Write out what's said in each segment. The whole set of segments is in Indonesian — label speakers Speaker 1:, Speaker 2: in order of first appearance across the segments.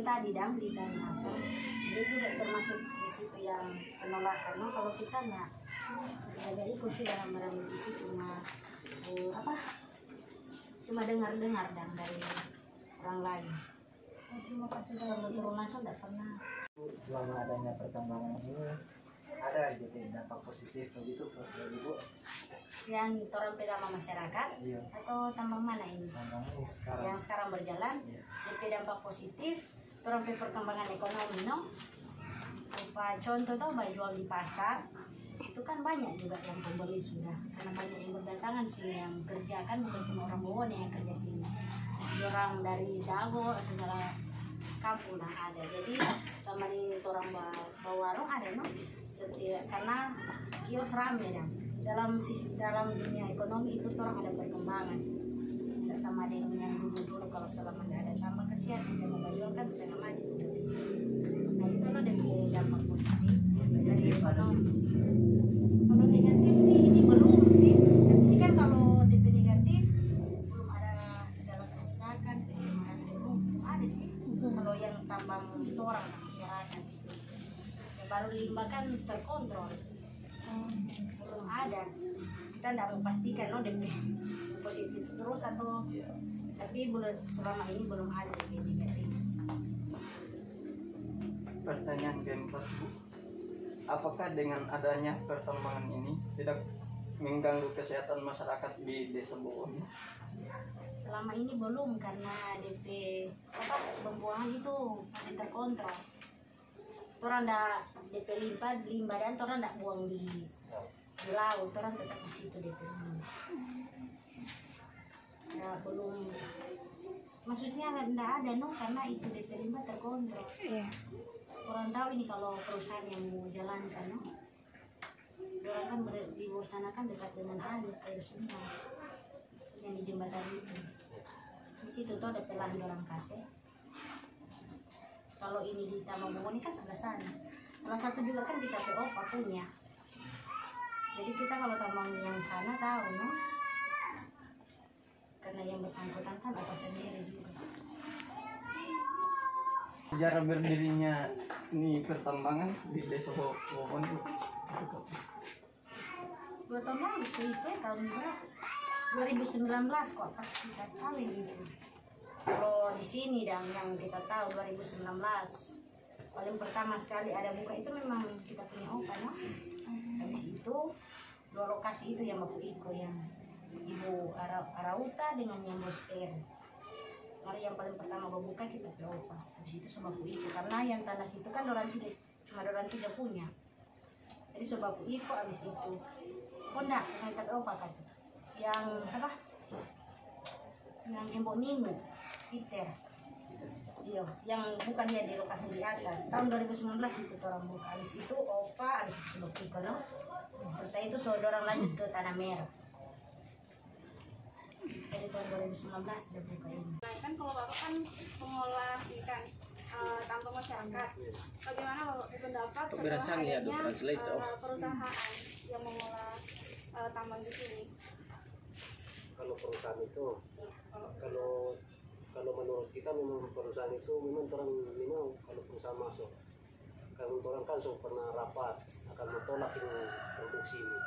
Speaker 1: tadi dam di tanah apa, dia juga termasuk di situ yang penolakan. No, kalau kita nggak ada ikut sih dalam itu cuma apa, cuma dengar-dengar dan dari orang lain. Terima kasih, kalau turun langsung tidak pernah.
Speaker 2: Selama adanya perkembangan ini ada gitu dampak positif begitu bagi Ibu?
Speaker 1: Yang orang pedama masyarakat, iya, atau tambang mana ini?
Speaker 2: Tambang ini sekarang. Yang
Speaker 1: sekarang berjalan, iya, jadi dampak positif, orang perkembangan ekonomi, no? Apa contoh tuh jual di pasar, itu kan banyak juga yang pembeli sudah, karena banyak yang berdatangan sih yang kerja, kan bukan cuma orang Bawone yang kerja sini, orang dari Dago segala kampung ada. Jadi sama di orang warung ada, no? Setiap, karena kios rame ya. Dalam dunia ekonomi itu orang ada perkembangan. Tidak sama dengan yang dulu kalau selama tidak ada tambah kasihan tidak mau jual kan setengah mati. Nah itu loh dari dampak positif dari ekonomi. Kalau negatif sih ini belum sih. Ini kan kalau DP negatif belum ada segala kerusakan, belum ada sih. Kalau yang tambang itu orang masyarakat ya, baru limbah kan terkontrol. Belum ada, kita tidak memastikan no DP positif terus atau tapi selama ini belum ada DP negatif.
Speaker 2: Pertanyaan keempat Bu, apakah dengan adanya pertambangan ini tidak mengganggu kesehatan masyarakat di desa Bawone?
Speaker 1: Selama ini belum, karena DP pembuangan itu masih terkontrol. Orang tidak DP limbah dan orang tidak buang di laut, orang tetap di situ DP ya, belum, maksudnya tidak ada no, karena itu DP limbah terkontrol. Orang tahu ini kalau perusahaan yang mau jalankan no, orang kan di bawah sana kan dekat dengan air sungai yang di jembatan itu, di situ tuh ada pelahan orang kasih. Kalau ini di Tambang Bawone kan sebelah sana. Salah satu juga kan kita POPA punya. Jadi kita kalau tambang yang sana tahu, no? Karena yang bersangkutan kan apa sendiri juga.
Speaker 2: Sejarah berdirinya ini pertambangan di desa Bawone itu
Speaker 1: 2 tahun lalu itu tahun berapa? 2019 kok pas kita kawin itu. Kalau di sini dan yang kita tahu 2019 paling pertama sekali ada buka itu memang kita punya opa, no? Habis itu 2 lokasi itu yang Bapu Iko yang Ibu Arauta dengan yang Bosper. Mari yang paling pertama membuka kita ke opa. Habis itu sama Bapu Iko karena yang tanah situ kan cuma orang tidak punya. Jadi sama Bapu Iko habis itu. Oh enggak, kita ke opa kan. Yang apa? Yang Embok Nino. Peter, iya, yang bukan dia di lokasi di atas. Tahun 2019 itu orang buka. Habis itu opa, habis itu sebab itu, no? Setelah itu saudara lanjut ke Tanah Merah. Jadi tahun 2019 dia buka ini.
Speaker 3: Nah, kan kalau Bapak kan pengolah ikan tambang masyarakat. Bagaimana Bapak berpendapat tentang adanya perusahaan yang mengolah tambang di sini?
Speaker 4: Kalau perusahaan itu, kalau menurut kita memang perusahaan itu memang memang kalau perusahaan masuk, kalau orang kan pernah rapat akan menolak ini produksi ini.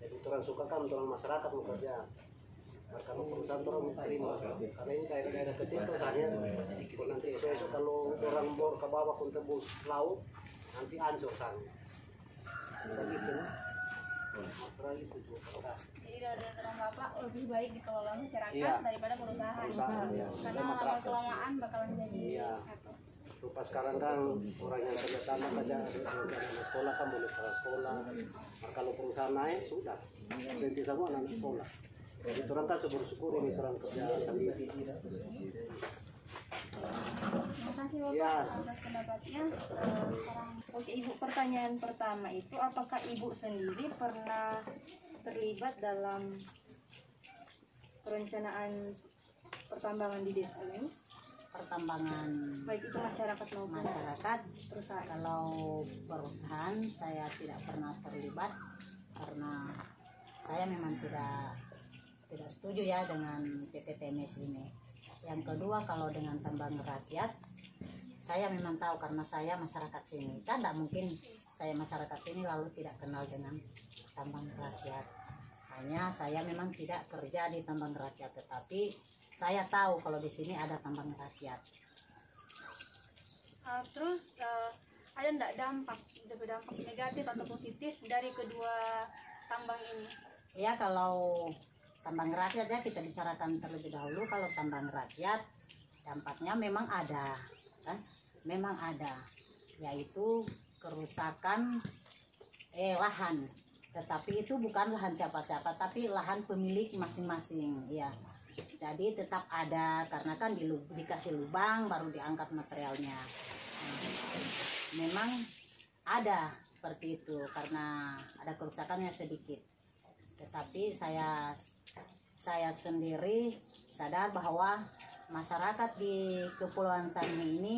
Speaker 4: Jadi orang suka kan orang masyarakat mau kerja. Nah, kalau perusahaan orang terima, karena ini daerah-daerah kecil perusahaannya. Nanti esok kalau orang bor ke bawah pun tembus laut, nanti hancur kan. Begitu. Itu juga.
Speaker 3: Jadi dari orang Bapak lebih baik dikelola masyarakat daripada perusahaan.
Speaker 4: Ya.
Speaker 3: Karena kelamaan bakalan jadi
Speaker 4: Rupa sekarang kan orang yang kerja tambang kerja anak sekolah kan boleh ke sekolah. Nah, kalau perusahaan naik sudah berhenti semua anak sekolah. Jadi orang kan bersyukur ini orang kerja sendiri.
Speaker 3: Terima kasih Bapak atas pendapatnya. Oke Ibu, pertanyaan pertama itu apakah Ibu sendiri pernah terlibat dalam perencanaan pertambangan di desa ini?
Speaker 1: Pertambangan
Speaker 3: Baik itu masyarakat maupun
Speaker 1: masyarakat,
Speaker 3: perusahaan.
Speaker 1: kalau perusahaan saya tidak pernah terlibat karena saya memang tidak setuju ya dengan PT TMS ini. Yang kedua, kalau dengan tambang rakyat saya memang tahu karena saya masyarakat sini. Kan tidak mungkin saya masyarakat sini lalu tidak kenal dengan tambang rakyat. Hanya saya memang tidak kerja di tambang rakyat, tetapi saya tahu kalau di sini ada tambang rakyat.
Speaker 3: Terus ada enggak dampak negatif atau positif dari kedua tambang ini?
Speaker 1: Ya, kalau tambang rakyat ya kita bicarakan terlebih dahulu. Kalau tambang rakyat dampaknya memang ada, kan? Memang ada, yaitu kerusakan lahan. Tetapi itu bukan lahan siapa-siapa, tapi lahan pemilik masing-masing, ya. Jadi tetap ada karena kan dikasih lubang baru diangkat materialnya. Memang ada seperti itu karena ada kerusakannya sedikit. Tetapi saya sendiri sadar bahwa masyarakat di Kepulauan Sangihe ini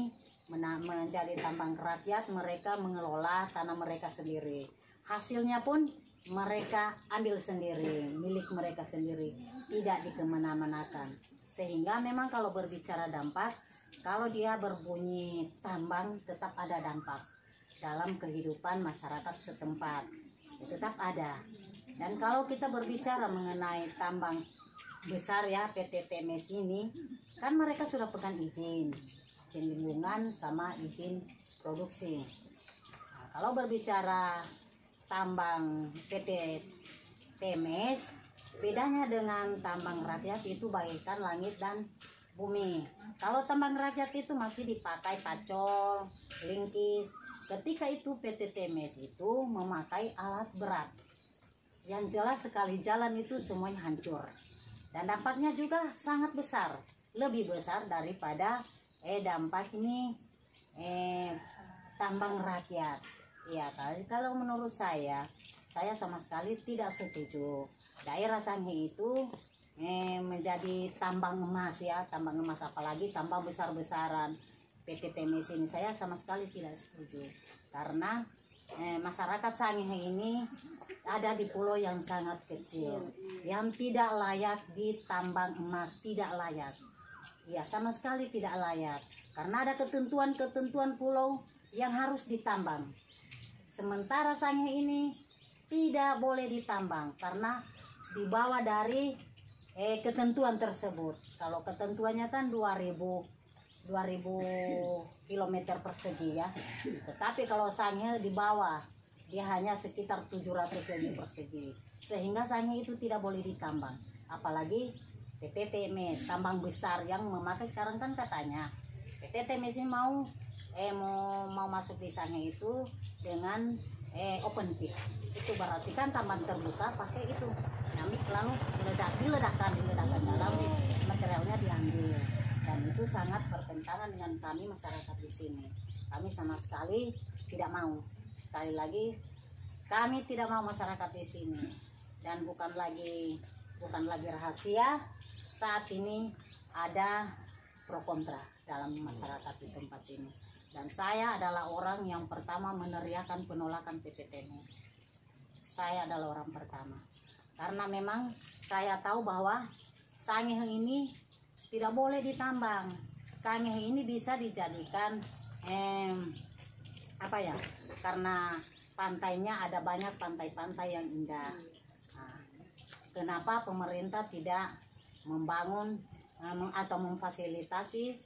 Speaker 1: menjadi tambang rakyat, mereka mengelola tanah mereka sendiri. Hasilnya pun mereka ambil sendiri, milik mereka sendiri, tidak dikemana-manakan. Sehingga memang kalau berbicara dampak, kalau dia berbunyi tambang tetap ada dampak dalam kehidupan masyarakat setempat, tetap ada. Dan kalau kita berbicara mengenai tambang besar ya, PT TMS ini, kan mereka sudah pegang izin lingkungan sama izin produksi. Nah, kalau berbicara tambang PT TMS, bedanya dengan tambang rakyat itu bagaikan langit dan bumi. Kalau tambang rakyat itu masih dipakai pacol, lingkis. Ketika itu PT TMS itu memakai alat berat. Yang jelas sekali jalan itu semuanya hancur. Dan dampaknya juga sangat besar, lebih besar daripada dampak ini tambang rakyat. Ya, kalau menurut saya sama sekali tidak setuju. Daerah Sangihe itu menjadi tambang emas ya, tambang emas, apalagi tambang besar-besaran PT TMS ini, saya sama sekali tidak setuju. Karena masyarakat Sangihe ini ada di pulau yang sangat kecil, yang tidak layak ditambang emas, tidak layak. Ya, sama sekali tidak layak. Karena ada ketentuan-ketentuan pulau yang harus ditambang. Sementara Sangihe ini tidak boleh ditambang karena dibawa dari ketentuan tersebut. Kalau ketentuannya kan 2000 km persegi ya. Tetapi kalau Sangihe di bawah, dia hanya sekitar 700 lebih persegi. Sehingga Sangihe itu tidak boleh ditambang. Apalagi PT TMS, tambang besar yang memakai sekarang kan katanya PT TMS ini mau masuk di Sangihe itu dengan open pit. Itu berarti kan tambang terbuka pakai itu. Lalu diledakkan dalam materialnya diambil. Dan itu sangat bertentangan dengan kami masyarakat di sini. Kami sama sekali tidak mau. Sekali lagi, kami tidak mau masyarakat di sini. Dan bukan lagi rahasia, saat ini ada pro kontra dalam masyarakat di tempat ini. Dan saya adalah orang yang pertama meneriakan penolakan PT TMS. Saya adalah orang pertama. Karena memang saya tahu bahwa Sangihe ini tidak boleh ditambang. Sangihe ini bisa dijadikan karena pantainya ada banyak pantai-pantai yang indah. Nah, kenapa pemerintah tidak membangun atau memfasilitasi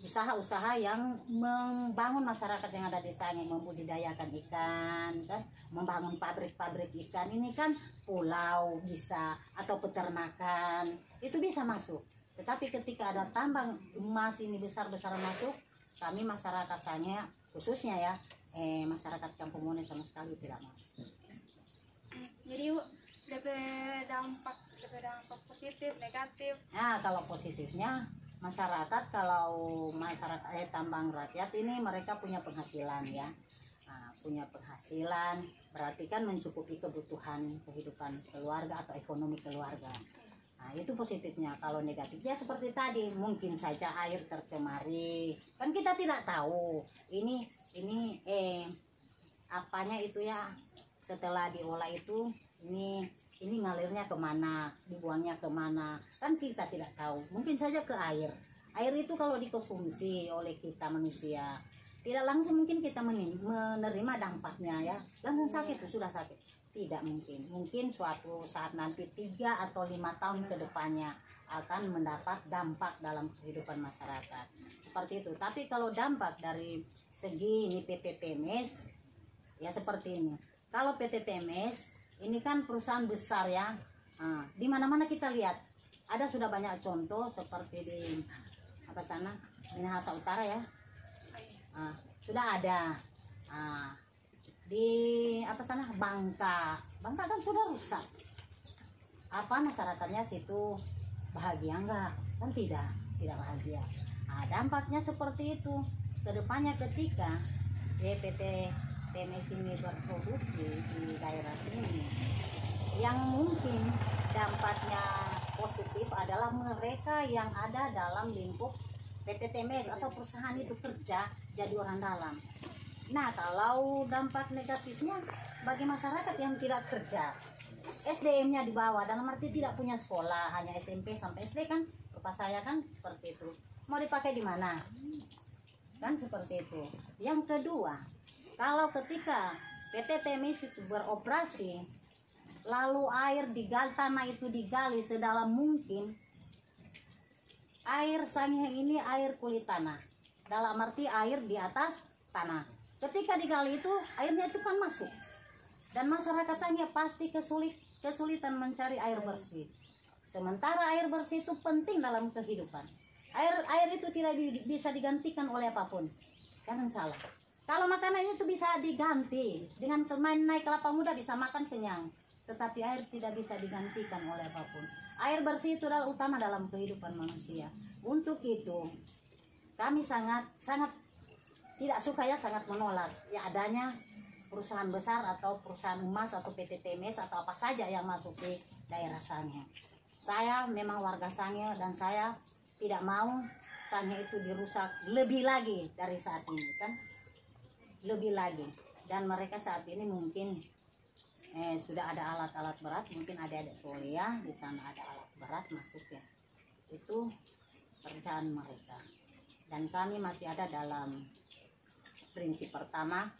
Speaker 1: usaha-usaha yang membangun masyarakat yang ada di Sangihe, membudidayakan ikan, kan, membangun pabrik-pabrik ikan. Ini kan pulau bisa, atau peternakan itu bisa masuk. Tetapi ketika ada tambang emas ini besar-besaran masuk, kami masyarakat Sangihe khususnya ya, masyarakat Kampung Mone sama sekali tidak mau.
Speaker 3: Jadi dampak positif, negatif.
Speaker 1: Nah, kalau positifnya kalau masyarakat tambang rakyat ini mereka punya penghasilan ya. Nah, punya penghasilan berarti kan mencukupi kebutuhan kehidupan keluarga atau ekonomi keluarga. Nah, itu positifnya. Kalau negatifnya seperti tadi, mungkin saja air tercemari. Kan kita tidak tahu. Ini apanya itu ya, setelah diolah itu ini ngalirnya kemana, dibuangnya kemana, kan kita tidak tahu. Mungkin saja ke air Air itu kalau dikonsumsi oleh kita manusia, tidak langsung mungkin kita menerima dampaknya ya. Langsung sakit, sudah sakit. Tidak mungkin. Mungkin suatu saat nanti 3 atau 5 tahun ke depannya akan mendapat dampak dalam kehidupan masyarakat. Seperti itu. Tapi kalau dampak dari segi ini PT TEMES ya seperti ini. Kalau PT TEMES ini kan perusahaan besar ya. Nah, di mana-mana kita lihat ada sudah banyak contoh seperti di apa sana Minahasa Utara ya. Sudah ada. Di apa sana Bangka kan sudah rusak. Apa masyarakatnya situ bahagia enggak? Kan tidak bahagia. Dampaknya seperti itu. Kedepannya ketika PT TEMES ini berproduksi di daerah sini, yang mungkin dampaknya positif adalah mereka yang ada dalam lingkup PT TEMES atau perusahaan itu kerja jadi orang dalam. Nah, kalau dampak negatifnya bagi masyarakat yang tidak kerja, SDM-nya di bawah, dalam arti tidak punya sekolah, hanya SMP sampai SD kan, bapak saya kan seperti itu. Mau dipakai di mana? Kan seperti itu. Yang kedua, kalau ketika PT TEMES itu beroperasi, lalu air digali, tanah itu digali sedalam mungkin, air Sangihe ini air kulit tanah, dalam arti air di atas tanah. Ketika digali itu airnya itu kan masuk, dan masyarakat Sangihe pasti kesulitan mencari air bersih. Sementara air bersih itu penting dalam kehidupan. Air itu tidak bisa digantikan oleh apapun. Jangan salah. Kalau makanan itu bisa diganti dengan naik kelapa muda, bisa makan kenyang. Tetapi air tidak bisa digantikan oleh apapun. Air bersih itu adalah utama dalam kehidupan manusia. Untuk itu kami sangat tidak suka ya, sangat menolak ya adanya perusahaan besar atau perusahaan emas atau PT TEMES atau apa saja yang masuk di daerah Sangihe. Saya memang warga Sangihe dan saya tidak mau Sangihe itu dirusak lebih lagi dari saat ini kan, lebih lagi. Dan mereka saat ini mungkin sudah ada alat-alat berat, mungkin adik-adik Solia di sana ada alat berat masuk ya. Itu kerjaan mereka. Dan kami masih ada dalam prinsip pertama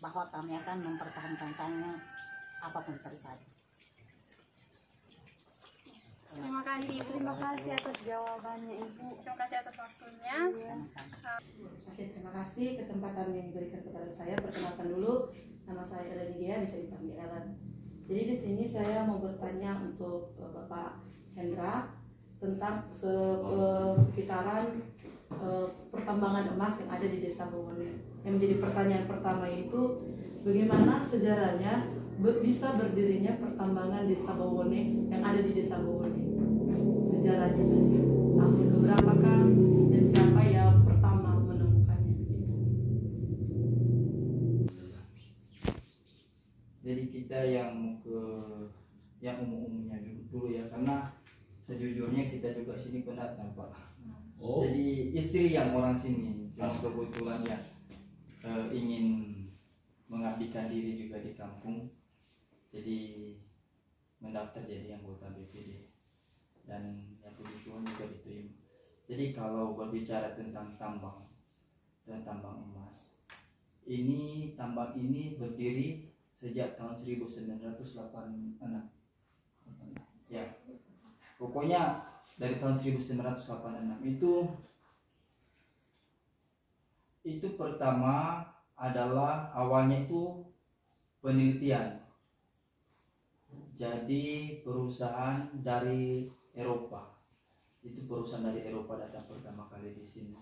Speaker 1: bahwa kami akan mempertahankan Sangihe apapun terjadi.
Speaker 3: Terima kasih atas jawabannya Ibu. Terima kasih atas waktunya.
Speaker 5: Oke, terima kasih kesempatan yang diberikan kepada saya. Perkenalkan dulu, nama saya Ellen Nidia, bisa dipanggil Ellen. Jadi di sini saya mau bertanya untuk Bapak Hendra tentang sekitaran pertambangan emas yang ada di Desa Bowone. Yang menjadi pertanyaan pertama itu bagaimana sejarahnya bisa berdirinya pertambangan Desa Bowone yang ada di Desa Bowone. Sejarahnya saja. Tahun keberapakah dan siapa yang pertama menemukannya begitu.
Speaker 2: Jadi kita yang umum-umumnya dulu ya, karena sejujurnya kita juga sini pendatang Pak. Jadi istri yang orang sini, yang kebetulan ya ingin mengabdikan diri juga di kampung, jadi mendaftar jadi anggota BPD dan yang puji Tuhan juga diterima. Jadi kalau berbicara tentang tambang emas, ini tambang ini berdiri sejak tahun 1986 ya, pokoknya dari tahun 1986 itu pertama adalah awalnya itu penelitian. Jadi perusahaan dari Eropa, itu perusahaan dari Eropa datang pertama kali di sini.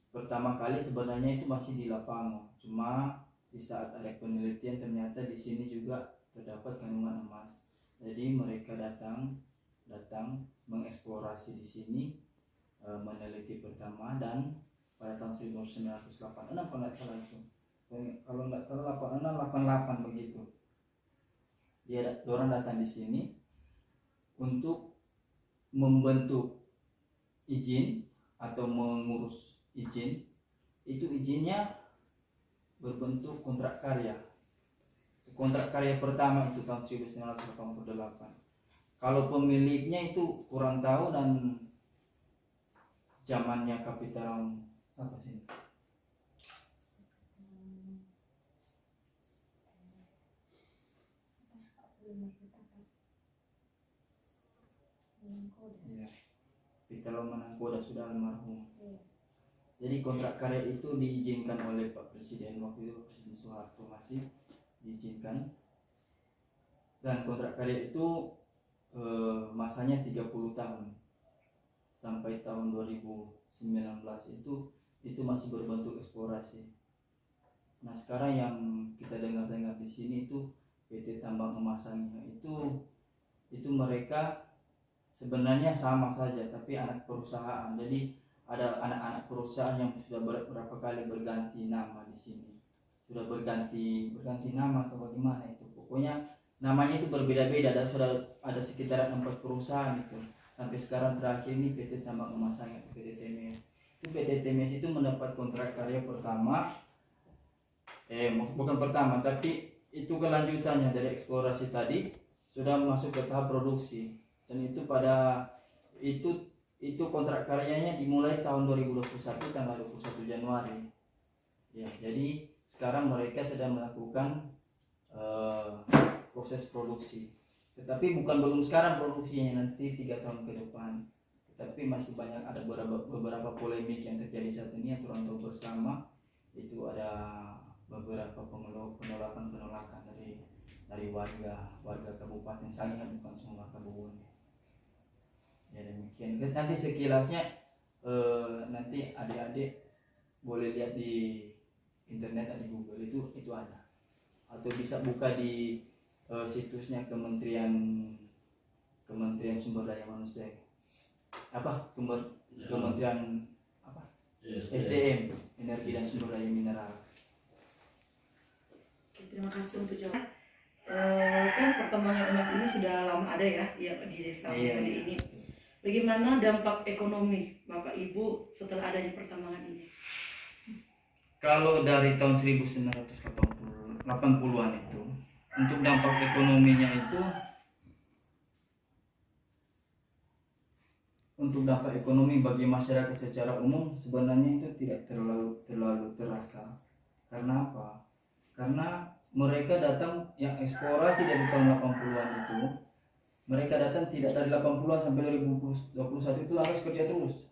Speaker 2: Pertama kali sebenarnya itu masih di Lapango, cuma di saat ada penelitian ternyata di sini juga terdapat kandungan emas. Jadi mereka datang mengeksplorasi di sini, meneliti pertama, dan pada tahun 1986 kalau nggak salah itu, kalau nggak salah 86 88 begitu, orang datang di sini untuk membentuk izin atau mengurus izin. Itu izinnya berbentuk kontrak karya. Kontrak karya pertama itu tahun 1988. Kalau pemiliknya itu kurang tahu dan zamannya Kapitalam apa sih? Iya. Kapitalam Manangkoda sudah almarhum. Jadi kontrak karya itu diizinkan oleh Pak Presiden waktu itu, Presiden Soeharto masih diizinkan. Dan kontrak karya itu masanya 30 tahun sampai tahun 2019 itu masih berbentuk eksplorasi. Nah sekarang yang kita dengar-dengar di sini itu PT Tambang Emasanya itu mereka sebenarnya sama saja tapi anak perusahaan. Jadi ada anak-anak perusahaan yang sudah beberapa kali berganti nama di sini, sudah berganti nama atau bagaimana itu, pokoknya namanya itu berbeda-beda dan sudah ada sekitar 4 perusahaan itu sampai sekarang. Terakhir ini PT Tambang Emasanya, PT TMS. Itu PT TMS itu mendapat kontrak karya pertama, bukan pertama tapi itu kelanjutannya dari eksplorasi tadi sudah masuk ke tahap produksi, dan itu pada itu kontrak karyanya dimulai tahun 2021 tanggal 21 Januari. Ya, jadi sekarang mereka sedang melakukan proses produksi. Tetapi belum sekarang produksinya, nanti 3 tahun ke depan. Tetapi masih banyak, ada beberapa polemik yang terjadi saat ini yang orang tahu bersama. Itu ada beberapa penolakan dari warga Kabupaten Sangihe, bukan semua Kabupaten. Ya demikian. Nanti sekilasnya nanti adik-adik boleh lihat di internet, di Google itu ada, atau bisa buka di situsnya Kementerian Sumber Daya Manusia Kementerian SDM, Energi dan Sumber Daya Mineral.
Speaker 5: Oke, terima kasih untuk jawaban. Kan pertambangan emas ini sudah lama ada ya di desa ini. Bagaimana dampak ekonomi Bapak Ibu setelah adanya pertambangan ini?
Speaker 2: Kalau dari tahun 1980-an itu, untuk dampak ekonominya itu, untuk dampak ekonomi bagi masyarakat secara umum sebenarnya itu tidak terlalu terasa. Karena apa? Karena mereka datang yang eksplorasi dari tahun 80-an itu, mereka datang tidak dari 80-an sampai 2021 itu harus kerja terus.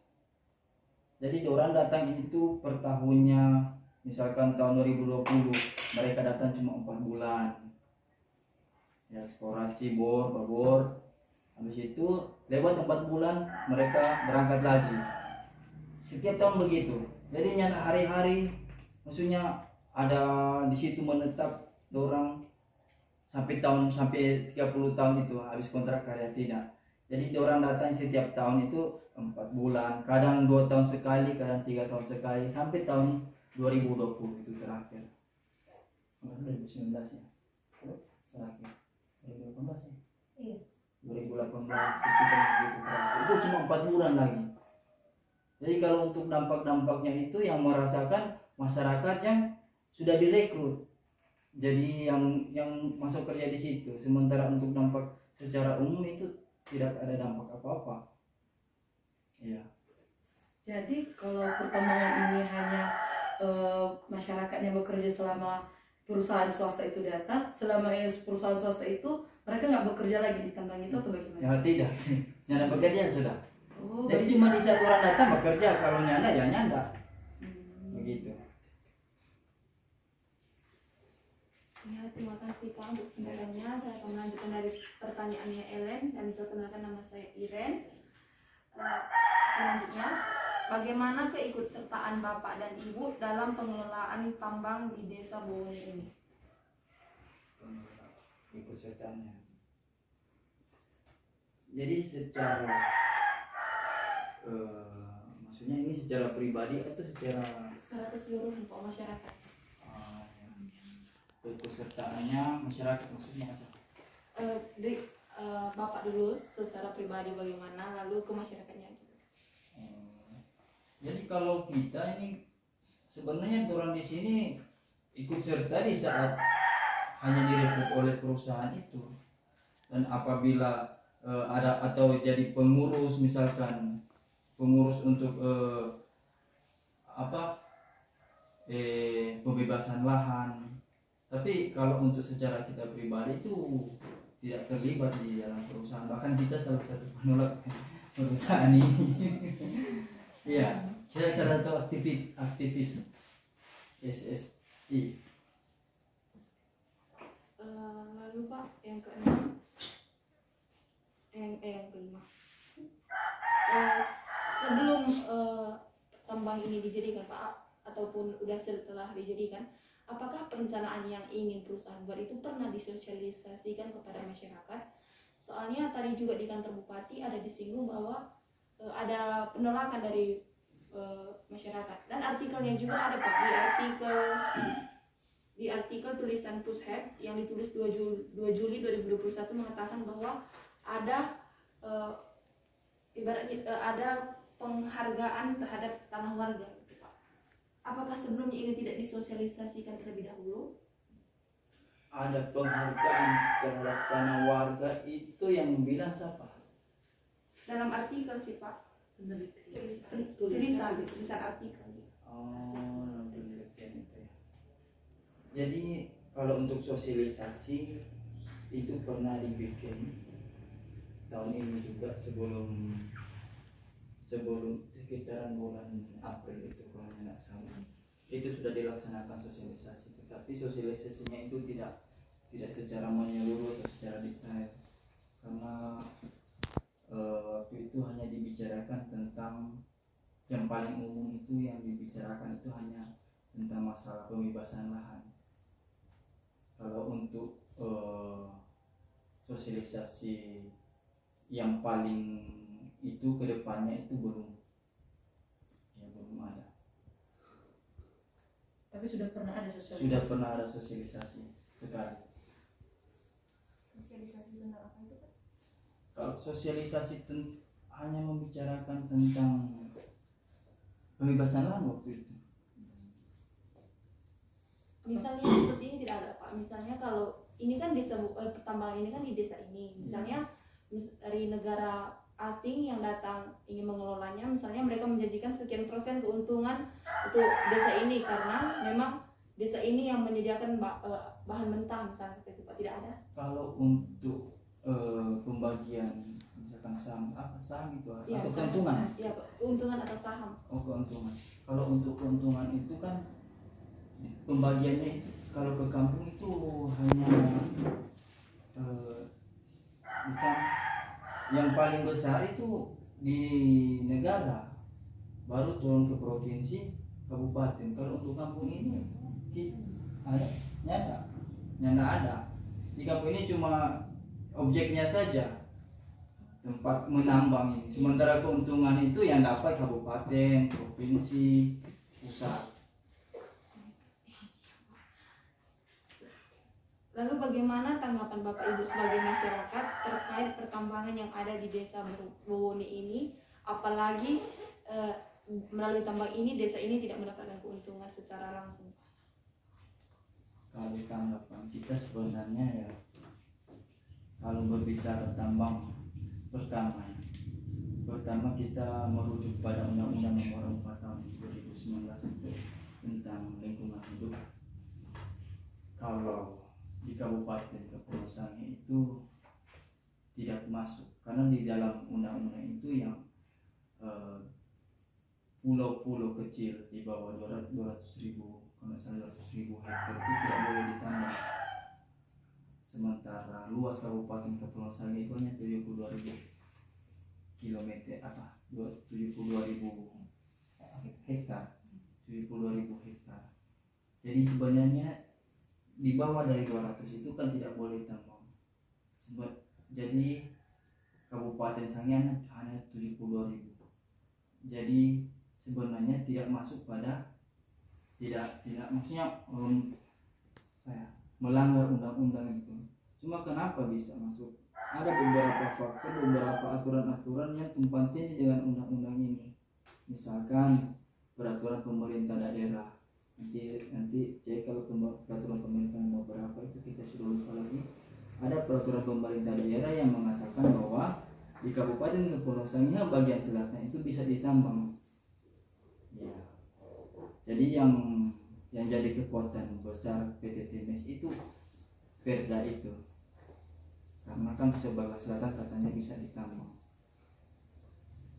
Speaker 2: Jadi orang datang itu per tahunnya, misalkan tahun 2020 mereka datang cuma 4 bulan ya, eksplorasi babor, habis itu lewat 4 bulan mereka berangkat lagi. Setiap tahun begitu. Jadi nyata hari-hari, maksudnya ada di situ menetap orang sampai 30 tahun itu habis kontrak karya, tidak. Jadi orang datang setiap tahun itu 4 bulan, kadang 2 tahun sekali, kadang 3 tahun sekali, sampai tahun 2020 itu terakhir. 2019 ya. Terakhir. 2018 ya.
Speaker 1: Iya.
Speaker 2: 2018 itu cuma 4 bulan lagi. Jadi kalau untuk dampak-dampaknya itu yang merasakan masyarakat yang sudah direkrut. Jadi yang masuk kerja di situ, sementara untuk dampak secara umum itu tidak ada dampak apa-apa. Iya.
Speaker 5: Jadi kalau pertambangan ini hanya masyarakatnya bekerja selama perusahaan swasta itu datang, selama perusahaan swasta itu mereka nggak bekerja lagi di tambang itu atau bagaimana?
Speaker 2: Ya tidak, nyanda bekerja sudah.
Speaker 5: Oh,
Speaker 2: jadi cuma di saat orang datang bekerja, kalau nyanda ya nyanda. Begitu.
Speaker 3: Ya, terima kasih Pak untuk kesempatannya. Saya akan melanjutkan dari pertanyaannya Ellen dan perkenalkan nama saya Iren. Selanjutnya, bagaimana keikutsertaan Bapak dan Ibu dalam pengelolaan tambang di Desa Bowone ini?
Speaker 2: Ikutsertaannya. Jadi secara maksudnya ini secara pribadi atau secara
Speaker 3: keseluruhan Pak masyarakat?
Speaker 2: Keikutsertaannya masyarakat maksudnya apa?
Speaker 3: Bapak dulu secara pribadi bagaimana, lalu ke masyarakatnya juga.
Speaker 2: Jadi kalau kita ini sebenarnya orang di sini ikut serta di saat hanya direkrut oleh perusahaan itu, dan apabila ada atau jadi pengurus, misalkan pengurus untuk pembebasan lahan. Tapi kalau untuk secara kita pribadi itu tidak terlibat di dalam perusahaan, bahkan kita salah satu penolak perusahaan ini. Iya, kita salah satu aktivis SSI.
Speaker 3: Lalu Pak, yang keenam, yang kelima, sebelum tambang ini dijadikan Pak, ataupun udah setelah dijadikan, apakah perencanaan yang ingin perusahaan buat itu pernah disosialisasikan kepada masyarakat? Soalnya tadi juga di kantor bupati ada disinggung bahwa ada penolakan dari masyarakat, dan artikelnya juga ada Pak, di artikel tulisan Pushead yang ditulis 2 Juli 2021 mengatakan bahwa ada ibaratnya ada penghargaan terhadap tanah warga. Apakah sebelumnya ini tidak disosialisasikan terlebih dahulu?
Speaker 2: Ada penghargaan terhadap tanah warga, itu yang bilang siapa?
Speaker 3: Dalam artikel sih Pak, tulisan artikel.
Speaker 2: Oh, penelitian itu ya. Jadi kalau untuk sosialisasi itu pernah dibikin tahun ini juga, sebelum sekitaran bulan April itu kalau tidak salah, itu sudah dilaksanakan sosialisasi. Tetapi sosialisasinya itu tidak secara menyeluruh atau secara detail, karena waktu itu hanya dibicarakan tentang yang paling umum, itu yang dibicarakan itu hanya tentang masalah pembebasan lahan. Kalau untuk sosialisasi yang paling itu kedepannya itu belum ada.
Speaker 5: Tapi sudah pernah ada sosialisasi.
Speaker 2: Sudah pernah ada sosialisasi sekali.
Speaker 3: Sosialisasi tentang apa itu Pak?
Speaker 2: Kalau sosialisasi hanya membicarakan tentang pembebasan lahan waktu itu.
Speaker 3: Misalnya seperti ini tidak ada Pak. Misalnya kalau ini kan desa pertambangan ini kan di desa ini. Misalnya dari negara asing yang datang ingin mengelolanya, misalnya mereka menjanjikan sekian persen keuntungan untuk desa ini karena memang desa ini yang menyediakan bahan mentah, misalnya seperti itu Pak. Tidak ada.
Speaker 2: Kalau untuk pembagian misalkan saham itu
Speaker 3: Ya,
Speaker 2: atau keuntungan?
Speaker 3: Ya, keuntungan atau saham.
Speaker 2: Oh, keuntungan. Kalau untuk keuntungan itu kan pembagiannya itu kalau ke kampung itu hanya bukan yang paling besar itu di negara, baru turun ke provinsi, kabupaten. Kalau untuk kampung ini ada nyata ada. Di kampung ini cuma objeknya saja, tempat menambang ini. Sementara keuntungan itu yang dapat kabupaten, provinsi, pusat.
Speaker 3: Lalu bagaimana tanggapan Bapak Ibu sebagai masyarakat terkait pertambangan yang ada di desa Bowone ini, apalagi melalui tambang ini desa ini tidak mendapatkan keuntungan secara langsung?
Speaker 2: Kalau tanggapan kita sebenarnya ya, kalau berbicara tambang, pertama kita merujuk pada Undang-Undang Nomor 4 Tahun 2019 itu tentang lingkungan hidup. Kalau di Kabupaten Kepulauan Sangihe itu tidak masuk, karena di dalam undang-undang itu yang pulau-pulau kecil di bawah 200.000, kalau misalnya 200.000 hektar itu tidak boleh ditambah. Sementara luas Kabupaten Kepulauan Sangihe itu hanya 72.000 kilometer 72.000 hektar. 72.000 hektar. Jadi sebenarnya di bawah dari 200 itu kan tidak boleh tambang. Jadi Kabupaten Sangihe hanya 72.000. Jadi sebenarnya tidak masuk pada tidak maksudnya melanggar undang-undang itu. Cuma kenapa bisa masuk? Ada beberapa faktor, beberapa aturan-aturan yang tumpang tindih dengan undang-undang ini. Misalkan peraturan pemerintah daerah. Nanti cek kalau peraturan pemerintah nomor berapa itu kita sudah lupa lagi. Ada peraturan pemerintah daerah yang mengatakan bahwa di Kabupaten Kepulauan Sangihe bagian selatan itu bisa ditambang. Ya. Jadi yang jadi kekuatan besar PT TIMES itu perda itu, karena kan sebelah selatan katanya bisa ditambang.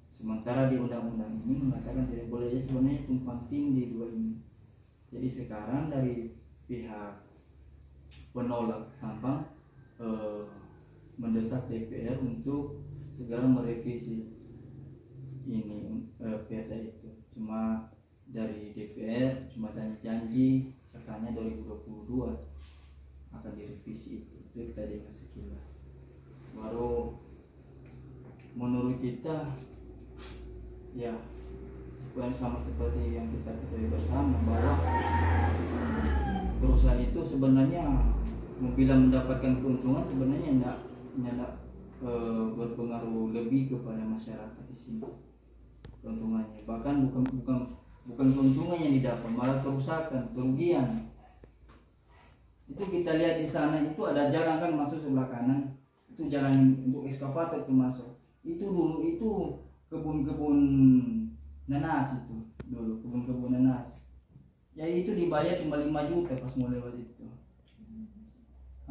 Speaker 2: Sementara di undang-undang ini mengatakan tidak boleh, ya sebenarnya tumpang tindih dua ini. Jadi sekarang dari pihak penolak tambang mendesak DPR untuk segera merevisi ini perda itu. Cuma dari DPR cuma janji katanya 2022 akan direvisi itu kita dengar sekilas. Baru menurut kita ya sama seperti yang kita ketahui bersama bahwa perusahaan itu sebenarnya bila mendapatkan keuntungan sebenarnya tidak berpengaruh lebih kepada masyarakat di sini keuntungannya, bahkan bukan keuntungan yang didapat, malah kerusakan, kerugian. Itu kita lihat di sana itu ada jalan kan masuk sebelah kanan, itu jalan untuk ekskavator itu masuk. Itu dulu itu kebun-kebun nanas itu dulu, kebun-kebun nanas. Ya itu dibayar cuma 5 juta pas mau lewat itu.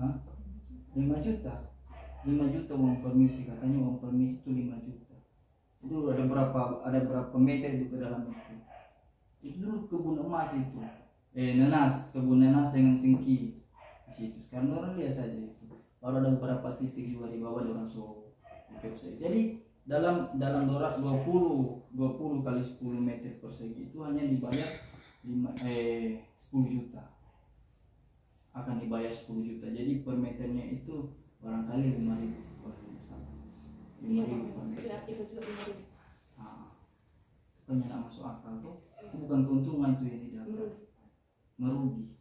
Speaker 2: 5 juta uang permisi, katanya uang permisi itu 5 juta. Itu ada berapa meter itu ke dalam itu. Itu dulu kebun emas itu, nanas, kebun nanas dengan cengkih di situ. Sekarang orang lihat saja itu. Baru ada beberapa titik juga di bawah orang Jadi dalam dorak 20 kali 10 meter persegi itu hanya dibayar 10 juta. Akan dibayar 10 juta. Jadi per meternya itu barangkali 5.000 kalau tidak salah. 5.000
Speaker 3: sesuai artikel juga 5.000.
Speaker 2: Kan tidak masuk akal tuh. Itu bukan keuntungan itu yang didapat. Merugi.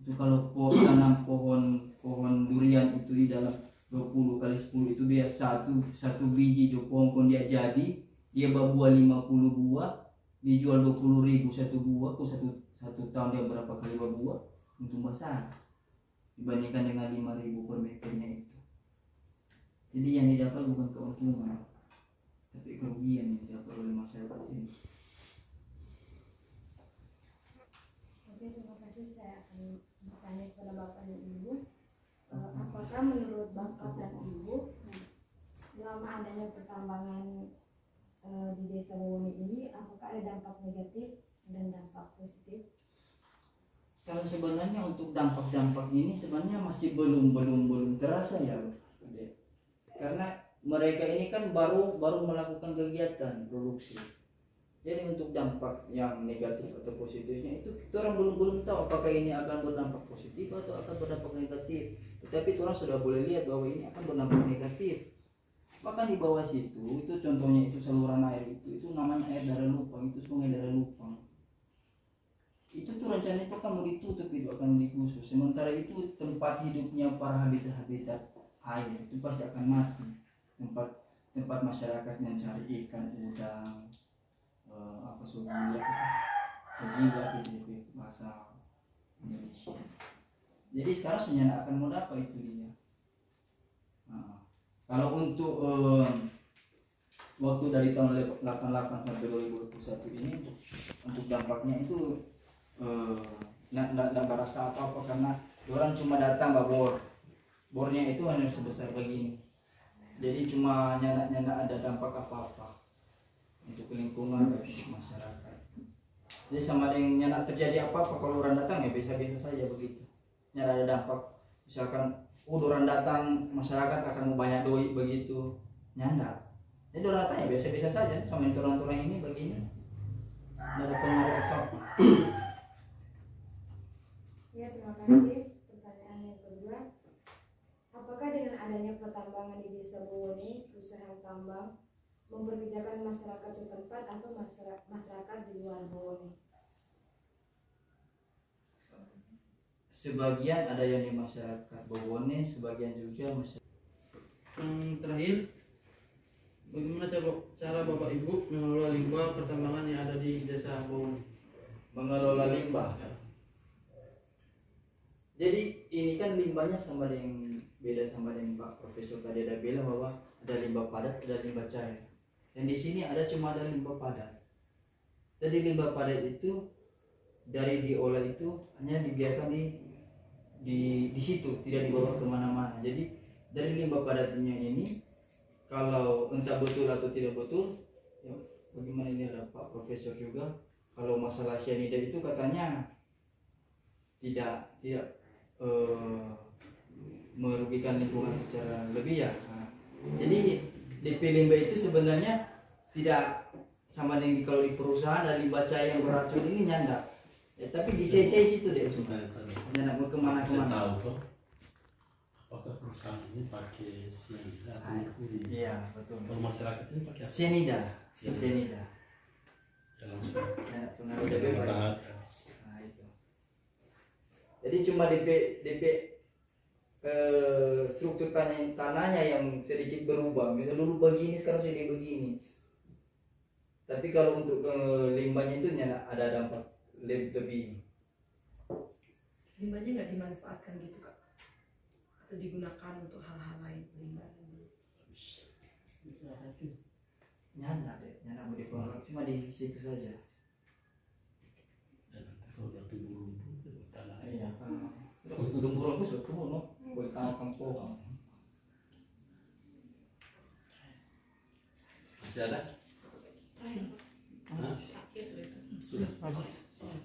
Speaker 2: Itu kalau tanam pohon durian itu di dalam 20 kali 10 itu dia satu biji pohon dia jadi, dia berbuah 50 buah, dijual 20.000 satu buah, satu tahun dia berapa kali berbuah, untung besar dibandingkan dengan 5.000 per meternya itu. Jadi yang didapat bukan keuntungan, tapi kerugian yang didapat oleh masyarakat sini.
Speaker 1: Oke, terima kasih. Saya akan bertanya kepada Bapak dan Ibu, apakah menurut Bapak dan Ibu selama adanya pertambangan di Desa Bowone ini, apakah ada dampak negatif dan dampak positif?
Speaker 2: Kalau sebenarnya untuk dampak-dampak ini sebenarnya masih belum terasa ya, karena mereka ini kan baru melakukan kegiatan produksi. Jadi untuk dampak yang negatif atau positifnya itu kita orang belum tahu apakah ini akan berdampak positif atau akan berdampak negatif. Tetapi orang sudah boleh lihat bahwa ini akan berdampak negatif. Bahkan di bawah situ itu contohnya itu saluran air itu namanya air Darah Lupang, itu sungai Darah Lupang. Itu tuh rencananya itu akan mau ditutup, itu akan digusur. Sementara itu tempat hidupnya para habitat air itu pasti akan mati. Tempat masyarakat mencari ikan, udang, sogila itu bahasa Indonesia. Jadi sekarang sebenarnya akan mau dapat itu dia. Kalau untuk waktu dari tahun 88 sampai 2021 ini untuk dampaknya itu nggak merasa apa-apa, karena orang cuma datang bornya itu hanya sebesar begini. Jadi cuma nyana ada dampak apa-apa untuk lingkungan dan masyarakat. Jadi sama dengan nyana terjadi apa-apa kalau orang datang ya biasa-biasa saja begitu. Nyana ada dampak, misalkan orang datang masyarakat akan banyak doi begitu, nyanda. Jadi orang datang ya biasa-biasa saja sama orang-orang ini begini. Tidak ada pengaruh apa-apa.
Speaker 1: Ya, terima kasih. Pertanyaan yang kedua, apakah dengan adanya pertambangan di Desa Bowone, usaha tambang memperkerjakan masyarakat setempat atau masyarakat di luar Bowone?
Speaker 2: Sebagian ada yang di masyarakat Bowone, sebagian juga masyarakat.
Speaker 6: Terakhir, bagaimana cara Bapak Ibu mengelola limbah pertambangan yang ada di Desa Bowone?
Speaker 2: Mengelola limbah. Jadi ini kan limbahnya sama dengan beda sama dengan Pak Profesor tadi ada bilang bahwa ada limbah padat, ada limbah cair. Yang di sini cuma ada limbah padat. Jadi limbah padat itu dari diolah itu hanya dibiarkan di situ, tidak dibawa kemana-mana. Jadi dari limbah padatnya ini, kalau entah betul atau tidak betul, ya bagaimana ini ada Pak Profesor juga. Kalau masalah cyanida itu katanya tidak merugikan lingkungan secara lebih ya. Nah, jadi DP limbah itu sebenarnya tidak sama dengan kalau di perusahaan ada limbah cair yang beracun ini nyanda. Ya, tapi di CC itu deh cuma nyanda mau kemana-kemana.
Speaker 7: Saya tahu kok. Apakah perusahaan ini pakai cyanida atau merkuri?
Speaker 2: Iya betul.
Speaker 7: Kalau masyarakat ini pakai apa?
Speaker 2: Cyanida. Cyanida.
Speaker 7: Ya langsung.
Speaker 2: Ya, pengaruh
Speaker 7: Sudah
Speaker 2: DP.
Speaker 7: matahari.
Speaker 2: Nah itu. Jadi cuma DP struktur tanahnya yang sedikit berubah. Misalnya dulu begini, sekarang jadi begini. Tapi kalau untuk limbahnya itu ada dampak lebih.
Speaker 3: Limbahnya nggak dimanfaatkan gitu kak, atau digunakan untuk hal-hal lain limbah?
Speaker 2: Nyana mau dikelola cuma di situ saja.
Speaker 7: Dan nanti kalau udah tumbuh rumput ke tanah
Speaker 2: Iya kan. Gembur aku sudah turun no, boleh tanam pohon.
Speaker 7: masih ada? Hah? Sudah. Sudah.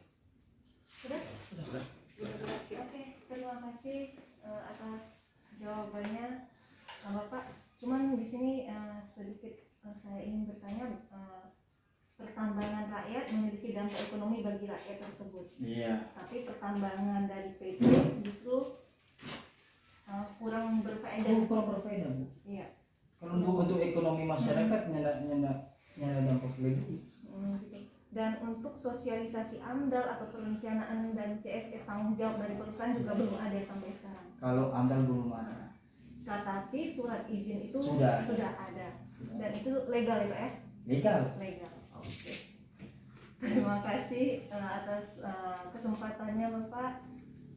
Speaker 8: Oke, terima kasih atas jawabannya Bapak. Cuman di sini sedikit saya ingin bertanya, pertambangan rakyat memiliki dampak ekonomi bagi rakyat tersebut.
Speaker 2: Iya.
Speaker 8: Tapi pertambangan dari PT justru kurang berfaedah.
Speaker 2: Kurang berfaedah Bu.
Speaker 8: Iya.
Speaker 2: Kalau untuk ekonomi masyarakat nyana dampak lebih.
Speaker 8: Gitu. Dan untuk sosialisasi AMDAL atau perencanaan dan CSR tanggung jawab dari perusahaan juga belum ada sampai sekarang.
Speaker 2: Kalau AMDAL belum ada.
Speaker 8: Tetapi surat izin itu
Speaker 2: Sudah
Speaker 8: ada. Dan itu legal ya Pak ya?
Speaker 2: Legal.
Speaker 8: Oke. Terima kasih atas kesempatannya Bapak.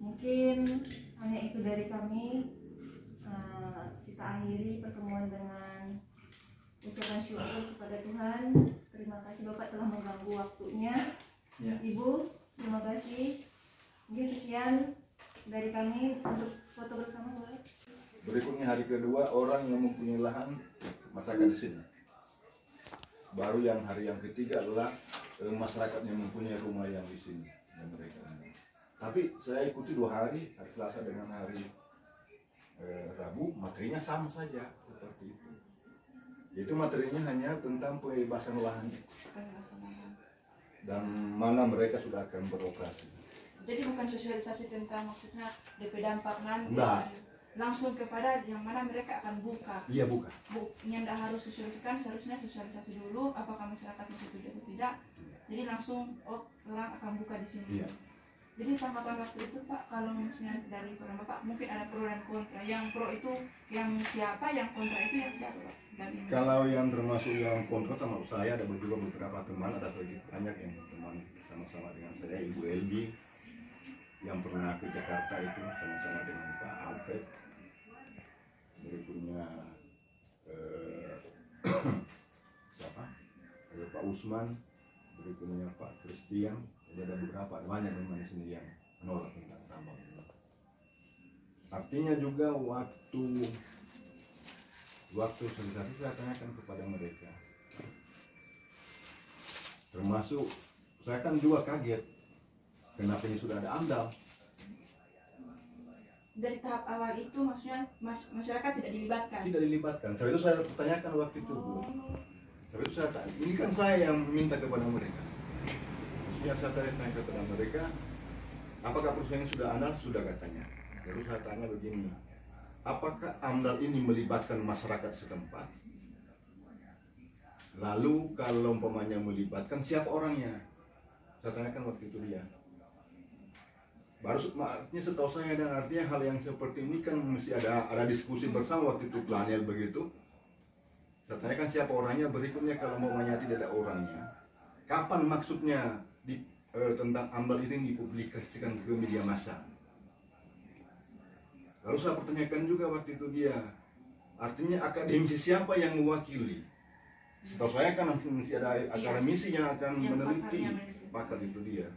Speaker 8: Mungkin hanya itu dari kami. Kita akhiri pertemuan dengan ucapan syukur kepada Tuhan. Terima kasih Bapak telah mengganggu waktunya.
Speaker 2: Ya.
Speaker 8: Ibu, terima kasih. Mungkin sekian dari kami untuk foto bersama boleh.
Speaker 9: Berikutnya hari kedua orang yang mempunyai lahan masyarakat di sini. Baru yang hari yang ketiga adalah masyarakat yang mempunyai rumah yang di sini dan mereka. Tapi saya ikuti 2 hari Selasa dengan hari Rabu, materinya sama saja seperti itu. Yaitu materinya hanya tentang pembebasan lahan dan mana mereka sudah akan beroperasi.
Speaker 3: Jadi bukan sosialisasi tentang maksudnya DP dampak nanti.
Speaker 9: Enggak.
Speaker 3: Langsung kepada yang mana mereka akan buka.
Speaker 9: Iya bukan.
Speaker 3: Yang tidak harus sosialisasikan, seharusnya sosialisasi dulu apakah masyarakat setuju atau tidak. Jadi langsung orang akan buka di sini.
Speaker 9: Iya.
Speaker 3: Jadi tanggapan waktu itu Pak, kalau misalnya dari peran Bapak mungkin ada pro dan kontra. Yang pro itu yang siapa, yang kontra itu yang siapa Pak?
Speaker 9: Kalau yang termasuk yang kontra sama saya ada juga beberapa teman, ada sedikit banyak yang teman sama-sama dengan saya, Ibu Elbi yang pernah ke Jakarta itu sama-sama dengan Pak Alfred. Berikutnya siapa? Ada Pak Usman, berikutnya Pak Christian. Jadi ada beberapa, ada banyak memang di sini yang menolak tentang tambang. Artinya juga waktu sosialisasi saya tanyakan kepada mereka. Termasuk saya kan juga kaget kenapa ini sudah ada AMDAL.
Speaker 3: Dari tahap awal itu maksudnya masyarakat tidak dilibatkan.
Speaker 9: Tidak dilibatkan. Sebab itu saya pertanyakan waktu itu, Bu. Sebab itu saya tanya, ini kan saya yang minta kepada mereka. Maksudnya saya tanya kepada mereka, apakah perusahaan ini sudah AMDAL? Sudah katanya. Lalu saya tanya begini, apakah AMDAL ini melibatkan masyarakat setempat? Lalu kalau umpamanya melibatkan, siapa orangnya? Saya tanyakan waktu itu dia. Baru artinya setahu saya, dan artinya hal yang seperti ini kan mesti ada diskusi bersama waktu itu plannya begitu. Saya tanyakan siapa orangnya, berikutnya kalau umpamanya tidak ada orangnya, kapan maksudnya tentang AMDAL ini dipublikasikan ke media massa? Lalu saya pertanyakan juga waktu itu dia, artinya akademisi siapa yang mewakili? Setahu saya kan masih ada akademisi yang akan meneliti, pakar itu dia.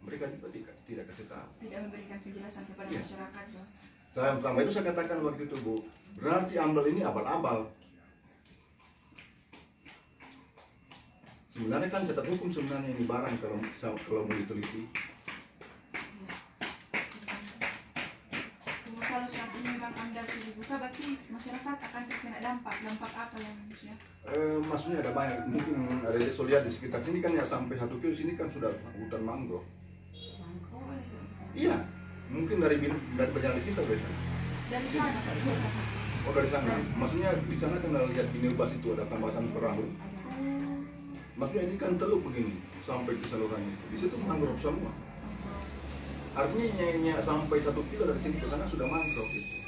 Speaker 9: Mereka juga tidak kasih tahu.
Speaker 3: Tidak memberikan penjelasan kepada
Speaker 9: Iya.
Speaker 3: masyarakat, Bang.
Speaker 9: Saya pertama itu saya katakan waktu itu, Bu, berarti AMDAL ini abal-abal. Sebenarnya kan catat hukum sebenarnya ini barang kalau mau diteliti.
Speaker 3: Kalau saat ini memang AMDAL itu dibuka, berarti masyarakat akan terkena dampak apa yang maksudnya?
Speaker 9: Maksudnya ada banyak, mungkin ada yang saya lihat di sekitar sini kan ya sampai 1 kilo sini kan sudah hutan mangrove. Iya, mungkin dari berjalan di situ biasanya.
Speaker 3: Dari sana, Pak.
Speaker 9: Oh dari sana, maksudnya di sana kan ada lihat Binilbas itu ada tambatan perahu. Maksudnya ini kan teluk begini sampai ke saluran itu. Di situ mangrove semua. Artinya sampai 1 kilo dari sini ke sana sudah mangrove itu.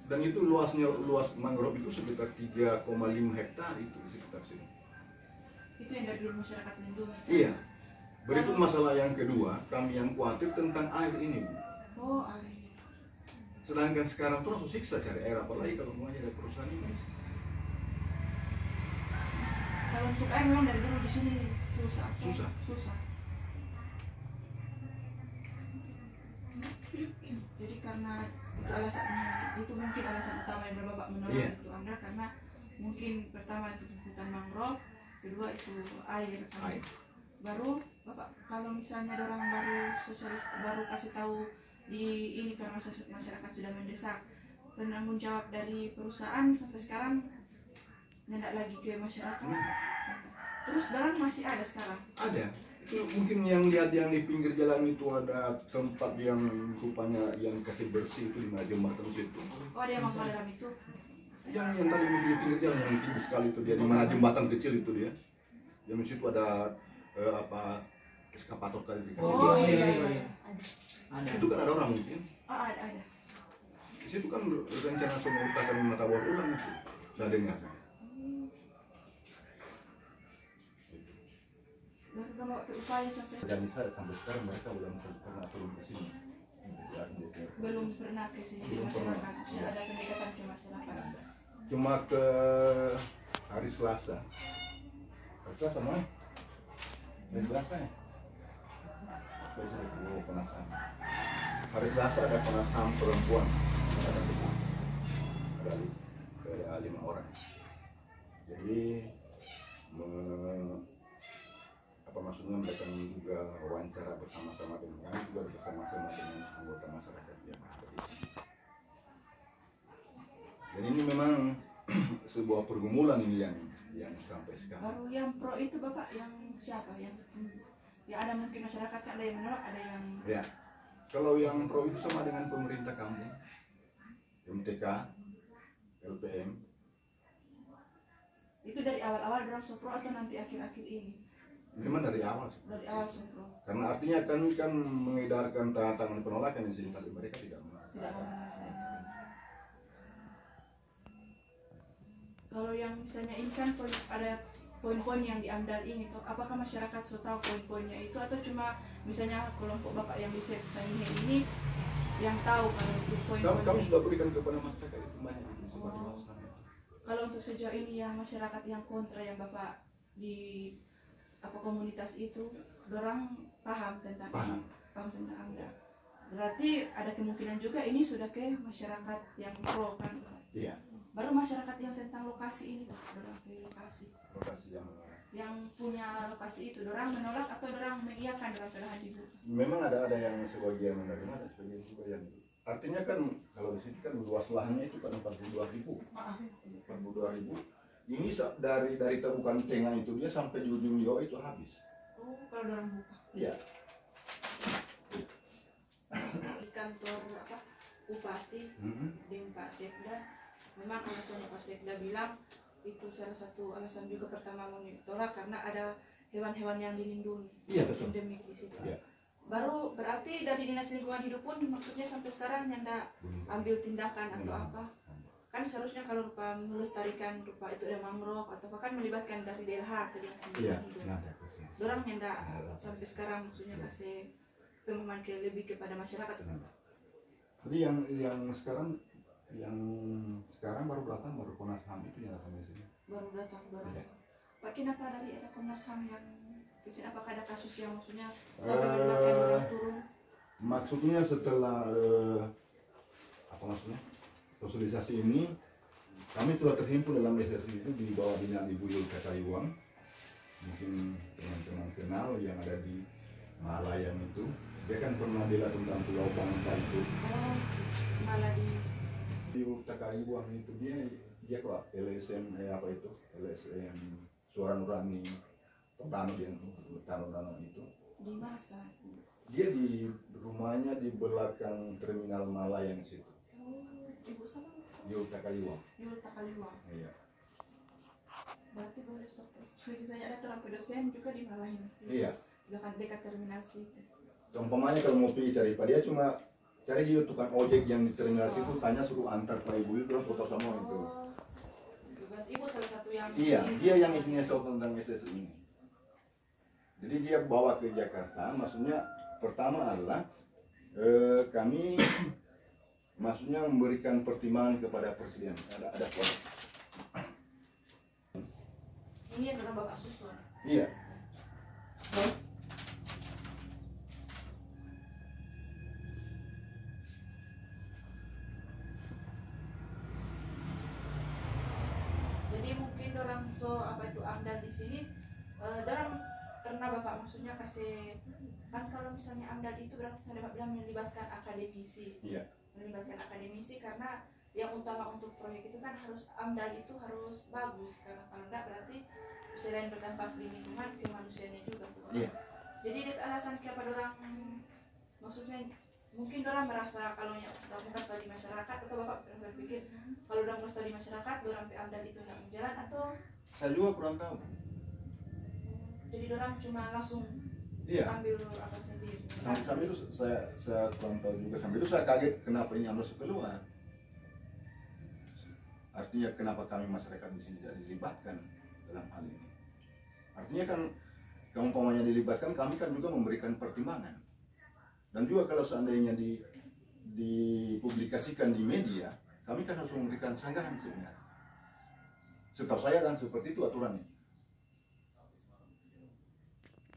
Speaker 9: Dan itu luas mangrove itu sekitar 3,5 hektar itu di sekitar sini.
Speaker 3: Itu yang dari dulu masyarakat lindungi.
Speaker 9: Iya. Berikut masalah yang kedua, kami yang khawatir tentang air ini, Bu.
Speaker 3: Oh, air.
Speaker 9: Sedangkan sekarang terus siksa cari air, apalagi kalau mau ada perusahaan ini.
Speaker 3: Kalau untuk air memang dari dulu di sini susah.
Speaker 9: Susah.
Speaker 3: Jadi karena itu mungkin alasan utama yang Bapak menolak
Speaker 9: Iya.
Speaker 3: itu AMDAL, karena mungkin pertama itu hutan mangrove, kedua itu air. Baru Bapak kalau misalnya orang baru kasih tahu di ini karena masyarakat sudah mendesak, penanggung jawab dari perusahaan sampai sekarang nggak lagi ke masyarakat. Terus dalam masih ada sekarang?
Speaker 9: Ada. Itu mungkin yang lihat yang di pinggir jalan itu ada tempat yang rupanya yang kasih bersih itu di jembatan situ.
Speaker 3: Oh, ada yang masuk dalam itu?
Speaker 9: Yang tadi di pinggir jalan yang tinggi sekali itu dia di mana jembatan kecil itu dia. Yang di situ ada eskapator kali dikasih.
Speaker 3: Oh iya.
Speaker 6: Ada.
Speaker 9: Itu kan ada orang mungkin.
Speaker 3: Ada.
Speaker 9: Di situ kan rencana semua akan mata bor ulang itu. Saya dengar.
Speaker 3: Baru kamu upaya sampai
Speaker 9: Dan sampai sekarang mereka belum pernah turun ke sini.
Speaker 3: belum pernah ke sini di masyarakat. Tidak ada pendekatan ke masyarakat.
Speaker 9: Cuma ke hari Selasa. Hari Selasa mana? Hari Selasa ya? Besok Komnas HAM. Hari Selasa ada Komnas HAM perempuan. Ada 5 orang. Jadi apa maksudnya mereka juga wawancara bersama-sama dengan kami juga bersama-sama dengan anggota masyarakat yang ada di sini. Dan ini memang sebuah pergumulan ini yang sampai sekarang.
Speaker 3: Baru yang pro itu Bapak yang siapa yang ada mungkin masyarakat ada yang menolak, ada yang
Speaker 9: Ya, kalau yang pro itu sama dengan pemerintah kampung, MTK, LPM.
Speaker 3: itu dari awal-awal orang pro atau nanti akhir-akhir ini?
Speaker 9: Memang dari awal.
Speaker 3: Dari awal pro.
Speaker 9: Karena artinya kan mengedarkan tanda tangan penolakan yang sini, tapi mereka tidak mau.
Speaker 3: Tidak mau. Kalau yang misalnya ini kan ada poin-poin yang diambil ini, apakah masyarakat sudah tahu poin-poinnya itu atau cuma misalnya kelompok Bapak yang di Saihe ini yang tahu kalau itu poin-poin?
Speaker 9: Kami sudah berikan kepada masyarakat itu banyak itu sebagai masukan.
Speaker 3: Kalau untuk sejauh ini yang masyarakat yang kontra yang Bapak di komunitas itu, orang paham tentang ini, paham tentang AMDAL. Berarti ada kemungkinan juga ini sudah ke masyarakat yang pro kan?
Speaker 9: Iya.
Speaker 3: Baru masyarakat yang tentang lokasi ini, orang ke lokasi.
Speaker 9: Lokasi
Speaker 3: yang punya lokasi itu, orang menolak atau orang mengiyakan dalam lahan dibuka?
Speaker 9: Memang ada yang sebagian menerima, ada sebagian juga yang. Artinya kan kalau di sini kan luas lahannya itu kan 42.000. 42.000. Ini dari temukan tengah itu dia sampai di ujung bawah itu habis.
Speaker 3: Oh, kalau orang buka.
Speaker 9: Iya.
Speaker 3: Di kantor Bupati dengan Pak Sekda, memang alasannya Pak Sekda bilang itu salah satu alasan juga pertama menolak karena ada hewan-hewan yang dilindungi.
Speaker 9: Iya betul.
Speaker 3: Endemik di situ.
Speaker 9: Iya.
Speaker 3: Baru berarti dari Dinas Lingkungan Hidup pun maksudnya sampai sekarang yang tidak ambil tindakan atau apa? Kan seharusnya kalau rupa melestarikan rupa itu ada mangrove atau bahkan melibatkan dari DLH atau Dinas Lingkungan Hidup. Dorang yang tidak sampai sekarang maksudnya kasih pemahaman lebih kepada masyarakat.
Speaker 9: Jadi yang sekarang baru datang, baru Komnas HAM itu yang datang di sini.
Speaker 3: Baru datang.
Speaker 9: Iya.
Speaker 3: Pak, kenapa dari ada Komnas HAM yang di sini? Apakah ada kasus yang maksudnya sampai melibatkan orang turun?
Speaker 9: Maksudnya setelah sosialisasi ini, kami telah terhimpun dalam SSI itu di bawah binaan Ibu Yulka Kayuang. Mungkin teman-teman kenal yang ada di Malayang itu. Dia kan pernah bela tentang Pulau Bangka itu.
Speaker 3: Oh, malah di
Speaker 9: Yulka Kayuang itu dia kok LSM LSM Suara Nurani Tondano itu.
Speaker 3: di mana sekarang?
Speaker 9: Dia di rumahnya di belakang terminal Malayang situ.
Speaker 3: Oh, ibu sama?
Speaker 9: Yulka Kayuang.
Speaker 3: Yulka Kayuang.
Speaker 9: Iya.
Speaker 3: Berarti boleh stop. Misalnya ada terapi dosen juga di Malayang sih.
Speaker 9: Iya.
Speaker 3: Dekat terminal situ.
Speaker 9: Umpamanya kalau mau pergi cari Pak, dia cuma cari di tukang ojek yang di terminal situ, tanya suruh antar Pak Ibu itu foto sama itu.
Speaker 3: Berarti ibu salah satu yang
Speaker 9: Iya, dia yang isinya soal tentang SSI ini. Jadi dia bawa ke Jakarta, maksudnya pertama adalah kami maksudnya memberikan pertimbangan kepada presiden. Ada poin.
Speaker 3: ini adalah Bapak susun.
Speaker 9: Iya.
Speaker 3: Jadi mungkin orang AMDAL di sini karena Bapak maksudnya kasih kan kalau misalnya AMDAL itu berarti saya Bapak bilang melibatkan akademisi.
Speaker 9: Iya.
Speaker 3: Melibatkan akademisi karena yang utama untuk proyek itu kan harus AMDAL itu harus bagus, karena kalau enggak berarti selain berdampak di lingkungan ke manusianya juga tuh.
Speaker 9: Iya.
Speaker 3: Jadi alasan kenapa orang maksudnya mungkin orang merasa kalau kamu kasih di masyarakat, atau Bapak berpikir kalau orang kasih di masyarakat orang AMDAL itu tidak berjalan, atau
Speaker 9: Saya juga kurang tahu.
Speaker 3: jadi orang cuma langsung
Speaker 9: Iya.
Speaker 3: ambil apa sendiri.
Speaker 9: Sampai itu saya kurang tahu juga. Sampai itu saya kaget kenapa ini harus keluar. Artinya kenapa kami masyarakat di sini tidak dilibatkan dalam hal ini. Artinya kan kalau umpamanya dilibatkan, kami kan juga memberikan pertimbangan. Dan juga kalau seandainya dipublikasikan di media, kami kan harus memberikan sanggahan sebenarnya. Setahu saya dan seperti itu aturannya.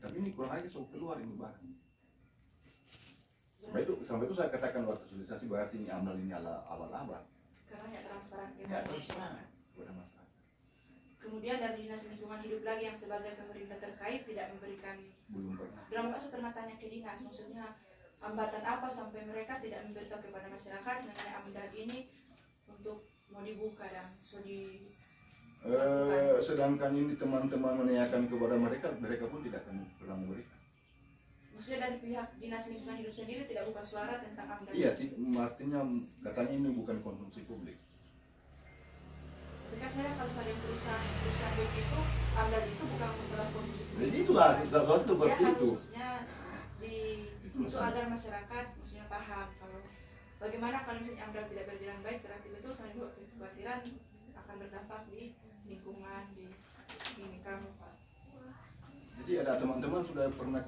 Speaker 9: Tapi ini kurang aja so keluar ini barang. Sampai itu saya katakan waktu sosialisasi berarti ini AMDAL ini abal-abal.
Speaker 3: Karena ya transparan
Speaker 9: Ya transparan kepada masyarakat.
Speaker 3: Kemudian dari Dinas Lingkungan Hidup lagi yang sebagai pemerintah terkait tidak memberikan.
Speaker 9: Belum pernah.
Speaker 3: Dalam Pak pernah tanya ke dinas, maksudnya hambatan apa sampai mereka tidak memberitahu kepada masyarakat mengenai AMDAL ini untuk mau dibuka dan
Speaker 9: sedangkan ini teman-teman menanyakan kepada mereka pun tidak akan pernah memberikan.
Speaker 3: Maksudnya dari pihak Dinas Lingkungan Hidup sendiri tidak buka suara tentang AMDAL?
Speaker 9: Iya, artinya katanya ini bukan konsumsi publik.
Speaker 3: Tapi kan kalau ada perusahaan begitu, AMDAL itu bukan masalah konsumsi publik.
Speaker 9: Jadi itulah, sesuatu seperti
Speaker 3: ya,
Speaker 9: itu.
Speaker 3: Harusnya itu agar masyarakat maksudnya paham kalau bagaimana kalau misalnya AMDAL tidak berjalan baik, berarti betul saya buat kekhawatiran akan berdampak di lingkungan di ini kamu Pak.
Speaker 9: Jadi ada teman-teman sudah pernah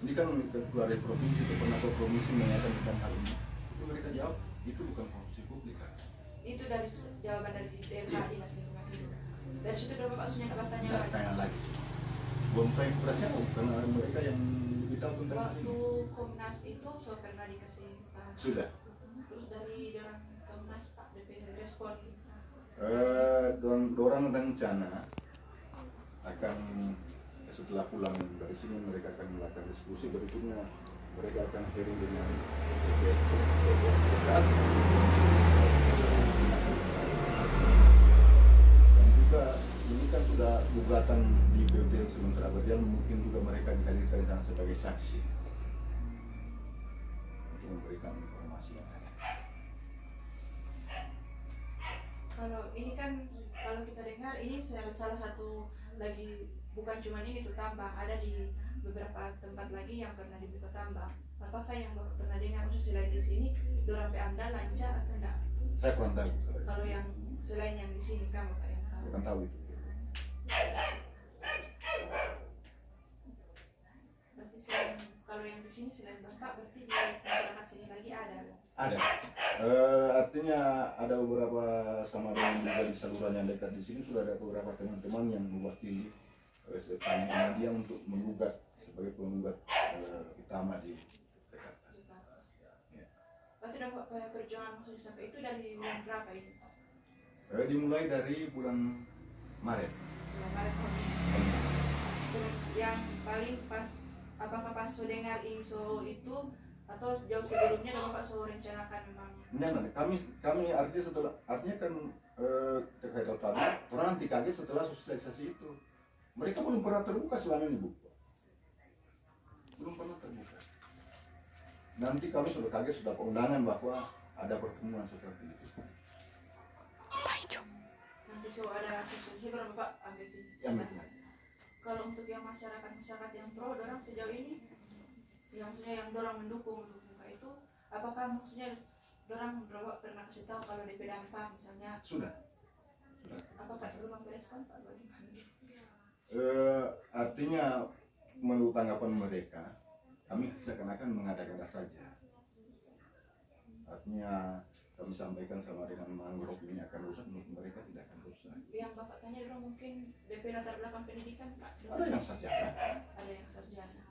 Speaker 9: ini kan keluar dari provinsi itu pernah ke provinsi menanyakan tentang hal ini. Itu mereka jawab itu bukan konsumsi publik kan.
Speaker 3: Itu dari jawaban dari DLH Dinas Lingkungan Hidup. Dari situ Bapak Sunya nggak bertanya
Speaker 9: Tidak
Speaker 3: lagi.
Speaker 9: tanya lagi. Belum tanya keberasnya karena mereka yang lebih tahu tentang hal
Speaker 3: Waktu
Speaker 9: ini.
Speaker 3: Komnas itu so pernah dikasih tahu.
Speaker 9: Sudah.
Speaker 3: Terus dari orang Komnas Pak DPR respon.
Speaker 9: Dorang rencana akan setelah pulang dari sini mereka akan melakukan diskusi, berikutnya mereka akan hearing dengan dekat dan juga ini kan sudah gugatan di PUT sementara berjalan, mungkin juga mereka dihadirkan di sana sebagai saksi untuk memberikan informasi yang ada.
Speaker 3: Kalau ini kan kalau kita dengar ini salah satu lagi, bukan cuma ini tuh tambang, ada di beberapa tempat lagi yang pernah dibuka tambang. Apakah yang Bapak pernah dengar selain di sini dorang AMDAL lancar atau enggak?
Speaker 9: Saya kurang tahu.
Speaker 3: Kalau yang selain yang di sini kan Bapak yang tahu.
Speaker 9: Kurang tahu itu.
Speaker 3: Berarti selain kalau yang di sini selain Bapak, berarti di masyarakat sini lagi ada?
Speaker 9: Ada. Artinya ada beberapa sama dengan juga di saluran yang dekat di sini sudah ada beberapa teman-teman yang mewakili dia untuk menggugat sebagai penggugat utama di Jakarta. Ya.
Speaker 3: Berarti dapat perjuangan maksudnya sampai itu dari bulan berapa ini?
Speaker 9: Dimulai dari bulan Maret.
Speaker 3: Bulan Maret tahun ini. Yang paling pas, apakah pas so dengar info itu atau jauh sebelumnya Bapak so rencanakan memang?
Speaker 9: Jangan, kami artinya kan terkait tadi orang nanti kaget setelah sosialisasi itu. Mereka belum pernah terbuka selama ini, Bu. Belum pernah terbuka. Nanti kami sudah kaget, sudah undangan bahwa ada pertemuan seperti itu.
Speaker 3: Nanti so ada solusi baru Bapak ambil tindakan. Kalau untuk yang masyarakat yang pro, orang sejauh ini, yang maksudnya yang orang mendukung untuk buka itu, apakah maksudnya orang pernah kasih tahu kalau DP dampak misalnya?
Speaker 9: Sudah.
Speaker 3: Apakah belum merespon Pak? Bagaimana?
Speaker 9: Artinya menurut tanggapan mereka, kami seakan-akan mengada-ngada saja. Artinya kami sampaikan sama dengan mangrove ini akan rusak, menurut mereka tidak akan rusak.
Speaker 3: Yang Bapak tanya dulu mungkin DP latar belakang pendidikan Pak?
Speaker 9: Ada yang sarjana.
Speaker 3: Ada yang sarjana.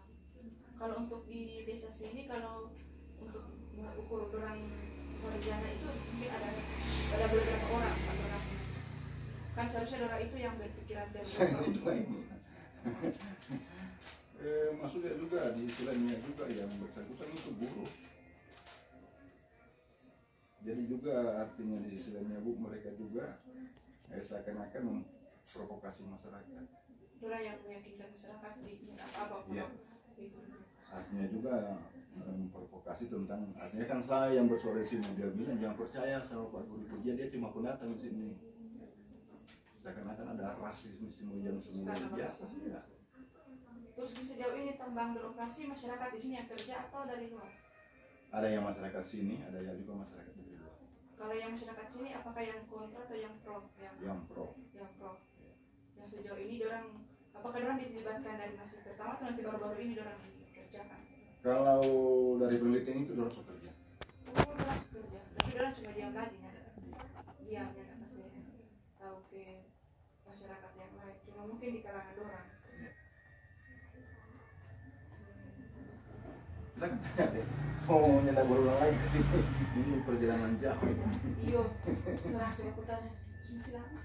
Speaker 3: Kalau untuk di desa sini, kalau untuk mengukur orang sarjana itu mungkin ada beberapa orang Pak orang. Kan seharusnya orang itu yang berpikiran terbuka.
Speaker 9: Maksudnya juga di istilahnya juga yang bersangkutan itu guru. Jadi juga artinya di istilahnya Bu, mereka juga seakan-akan memprovokasi masyarakat.
Speaker 3: Orang yang meyakinkan masyarakat di apa-apa
Speaker 9: Ya.
Speaker 3: Itu.
Speaker 9: Artinya juga memprovokasi tentang, artinya kan saya yang bersuara di sini, dia bilang jangan percaya sama Pak Guru dia cuma pendatang di sini. Seakan-akan ada rasisme yang semua biasa. Ya.
Speaker 3: Terus di sejauh ini tambang beroperasi, masyarakat di sini yang kerja atau dari luar?
Speaker 9: Ada yang masyarakat sini, ada yang juga masyarakat dari luar.
Speaker 3: Kalau yang masyarakat sini, apakah yang kontra atau yang pro?
Speaker 9: Yang pro.
Speaker 3: Yang pro. Yang sejauh ini dorang, apakah dorang dilibatkan dari masa pertama atau nanti baru-baru ini dorang dikerjakan?
Speaker 9: Kalau dari penelitian itu dorang sudah kerja.
Speaker 3: Oh, dorang kerja, tapi dorang cuma diam lagi, diam, tidak kasih tahu ke masyarakat yang lain. Cuma mungkin di kalangan dorang.
Speaker 9: Semuanya tidak berulang lagi ke sini. Ini perjalanan jauh.
Speaker 3: Iya, dorang suruh aku tanya, masih lama.